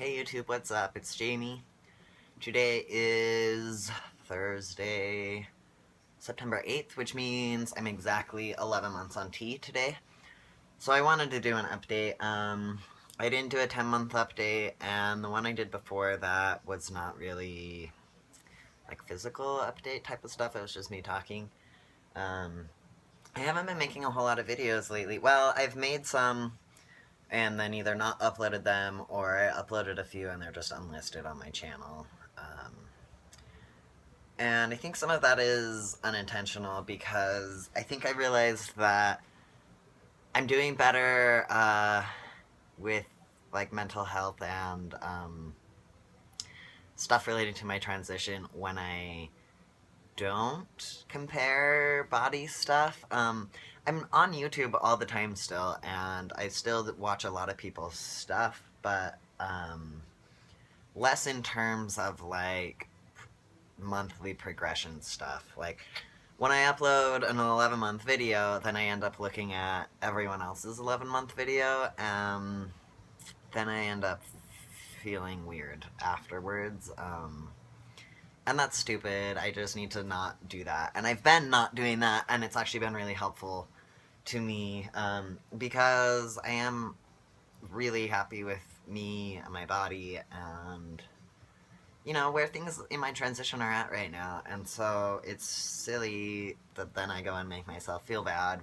Hey YouTube, what's up? It's Jamie. Today is Thursday, September 8th, which means I'm exactly 11 months on T today. So I wanted to do an update. I didn't do a 10-month update, and the one I did before that was not really like physical update type of stuff. It was just me talking. Um, I haven't been making a whole lot of videos lately. Well, I've made some and then either not uploaded them or I uploaded a few and they're just unlisted on my channel. And I think some of that is unintentional because I think I realized that I'm doing better with like mental health and stuff related to my transition when I don't compare body stuff. I'm on YouTube all the time still, and I still watch a lot of people's stuff, but less in terms of like monthly progression stuff. Like when I upload an 11-month video, then I end up looking at everyone else's 11-month video, and then I end up feeling weird afterwards. And that's stupid. I just need to not do that. And I've been not doing that, and it's actually been really helpful to me because I am really happy with me and my body and, you know, where things in my transition are at right now. And so it's silly that then I go and make myself feel bad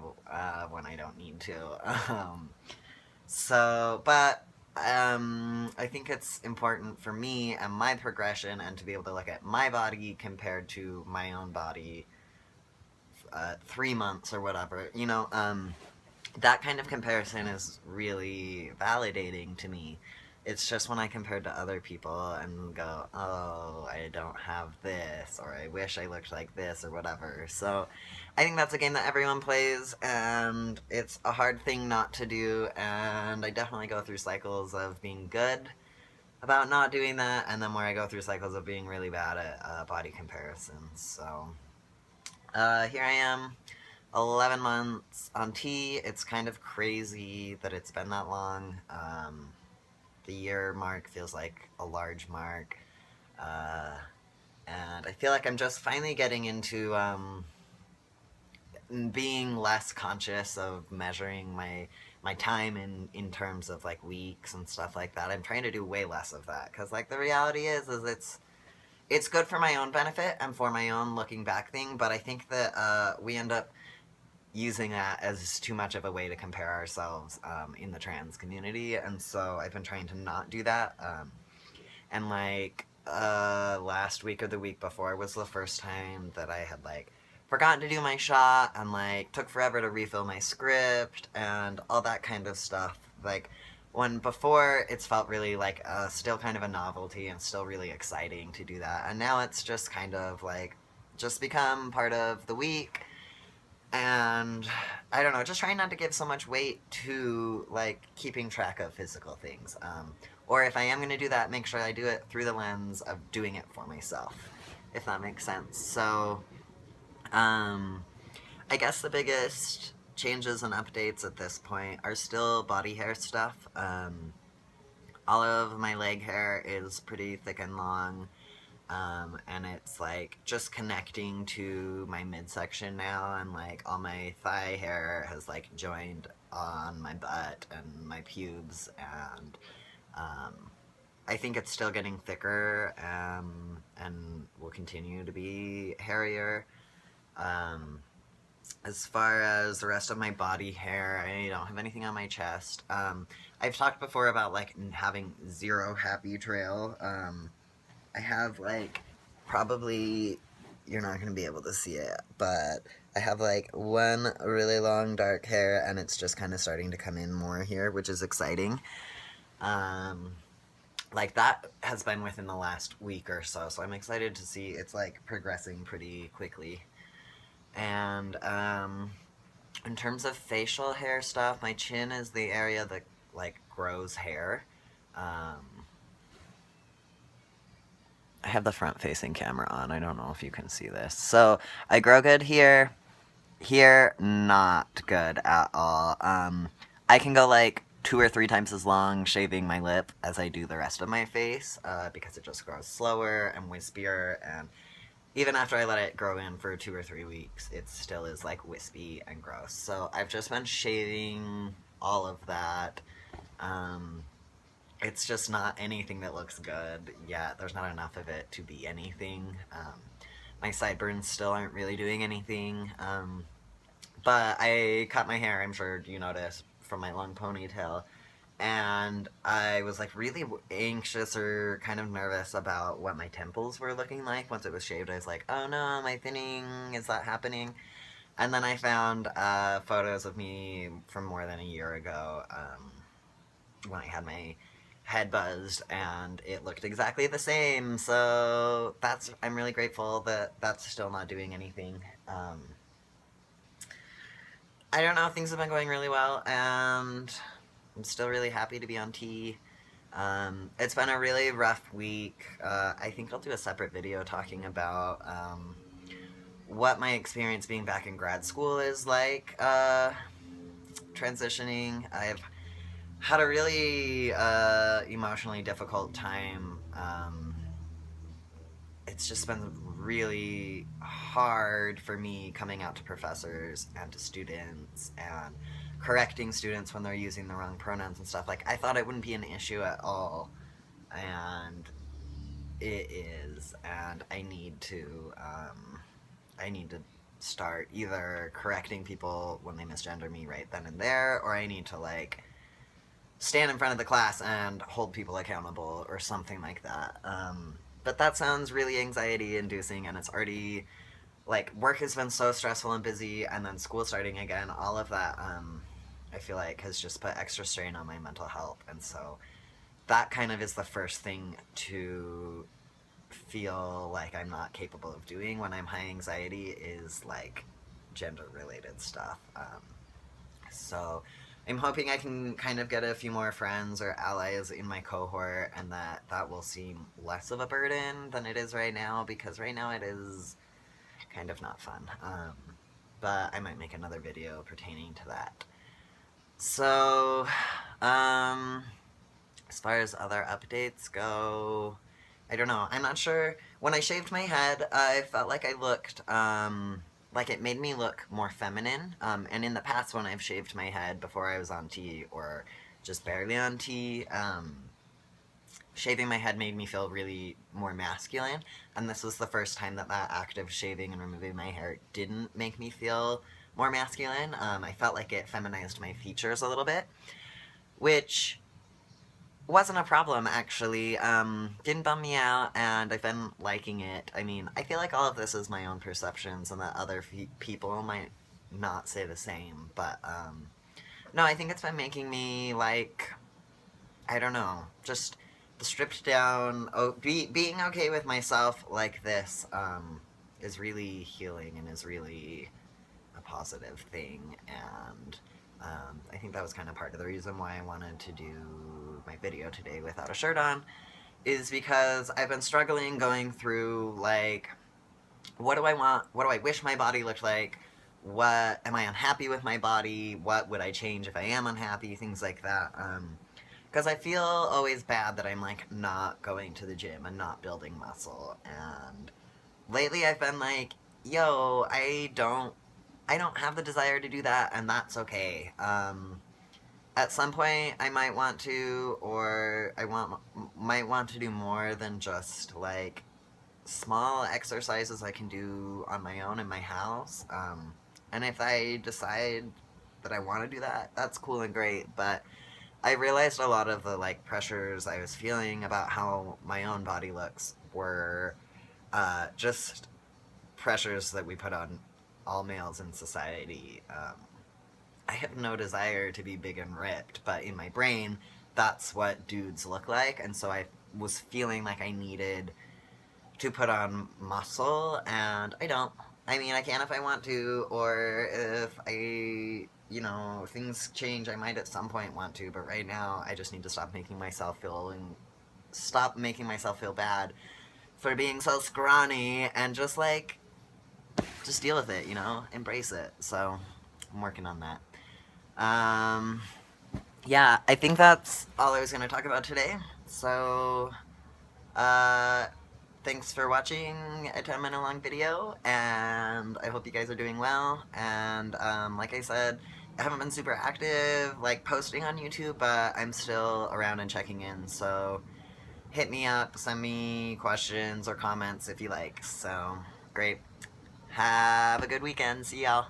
when I don't need to. But I think it's important for me and my progression and to be able to look at my body compared to my own body 3 months or whatever. You know, that kind of comparison is really validating to me. It's just when I compare to other people and go, oh, I don't have this, or I wish I looked like this, or whatever. So I think that's a game that everyone plays, and it's a hard thing not to do, and I definitely go through cycles of being good about not doing that, and then where I go through cycles of being really bad at body comparisons. So here I am, 11 months on T. It's kind of crazy that it's been that long. The year mark feels like a large mark. And I feel like I'm just finally getting into being less conscious of measuring my time in terms of like weeks and stuff like that. I'm trying to do way less of that because like the reality is it's good for my own benefit and for my own looking back thing, but I think that we end up using that as too much of a way to compare ourselves in the trans community, and so I've been trying to not do that. And like last week or the week before was the first time that I had like forgotten to do my shot and like took forever to refill my script and all that kind of stuff. Like when before it's felt really like still kind of a novelty and still really exciting to do that, and now it's just kind of like just become part of the week. And I don't know, just trying not to give so much weight to like keeping track of physical things, or if I am going to do that, make sure I do it through the lens of doing it for myself, if that makes sense. So I guess the biggest changes and updates at this point are still body hair stuff. All of my leg hair is pretty thick and long. And it's like just connecting to my midsection now, and like all my thigh hair has like joined on my butt and my pubes, and I think it's still getting thicker, and will continue to be hairier. As far as the rest of my body hair, I don't have anything on my chest. I've talked before about like having zero happy trail. I have like probably, you're not gonna be able to see it, but I have like one really long dark hair and it's just kind of starting to come in more here, which is exciting. Like that has been within the last week or so, so I'm excited to see it's like progressing pretty quickly. And in terms of facial hair stuff, my chin is the area that like grows hair. I have the front-facing camera on. I don't know if you can see this. So I grow good here, not good at all. I can go like 2 or 3 times as long shaving my lip as I do the rest of my face, because it just grows slower and wispier, and even after I let it grow in for 2 or 3 weeks, it still is like wispy and gross. So I've just been shaving all of that. It's just not anything that looks good yet. There's not enough of it to be anything. My sideburns still aren't really doing anything. But I cut my hair, I'm sure you noticed, from my long ponytail. And I was like really anxious or kind of nervous about what my temples were looking like once it was shaved. I was like, oh no, am I thinning? Is that happening? And then I found photos of me from more than a year ago, when I had my head buzzed, and it looked exactly the same. So I'm really grateful that that's still not doing anything. I don't know, things have been going really well, and I'm still really happy to be on T. It's been a really rough week. I think I'll do a separate video talking about what my experience being back in grad school is like, transitioning. I've had a really emotionally difficult time. It's just been really hard for me coming out to professors and to students and correcting students when they're using the wrong pronouns and stuff. Like, I thought it wouldn't be an issue at all, and it is, and I need to start either correcting people when they misgender me right then and there, or I need to, like, stand in front of the class and hold people accountable or something like that. But that sounds really anxiety-inducing, and it's already, like, work has been so stressful and busy, and then school starting again, all of that, I feel like has just put extra strain on my mental health, and so that kind of is the first thing to feel like I'm not capable of doing when I'm high anxiety, is, like, gender-related stuff. So I'm hoping I can kind of get a few more friends or allies in my cohort, and that will seem less of a burden than it is right now, because right now it is kind of not fun. But I might make another video pertaining to that. So, as far as other updates go, I don't know. I'm not sure. When I shaved my head, I felt like I looked, like it made me look more feminine. And in the past, when I've shaved my head before I was on T, or just barely on T, shaving my head made me feel really more masculine. And this was the first time that act of shaving and removing my hair didn't make me feel more masculine. I felt like it feminized my features a little bit, which wasn't a problem, actually. Didn't bum me out, and I've been liking it. I mean, I feel like all of this is my own perceptions, and that other people might not say the same, but, no, I think it's been making me, like, I don't know, just the stripped down, being okay with myself like this, is really healing, and is really a positive thing, and I think that was kind of part of the reason why I wanted to do my video today without a shirt on, is because I've been struggling going through, like, what do I want, what do I wish my body looked like, what am I unhappy with my body, what would I change if I am unhappy, things like that, because I feel always bad that I'm, like, not going to the gym and not building muscle, and lately I've been like, yo, I don't have the desire to do that, and that's okay. At some point, I might want to, or might want to do more than just, like, small exercises I can do on my own in my house. And if I decide that I want to do that, that's cool and great, but I realized a lot of the, like, pressures I was feeling about how my own body looks were just pressures that we put on all males in society. I have no desire to be big and ripped, but in my brain, that's what dudes look like, and so I was feeling like I needed to put on muscle, and I don't. I mean, I can if I want to, or if things change, I might at some point want to, but right now, I just need to stop making myself feel bad for being so scrawny, and just deal with it, embrace it. So I'm working on that. yeah, I think that's all I was going to talk about today. So, uh, thanks for watching a 10-minute long video, and I hope you guys are doing well. And like I said, I haven't been super active, like posting on YouTube, but I'm still around and checking in. So hit me up, send me questions or comments if you like. So great. Have a good weekend. See y'all.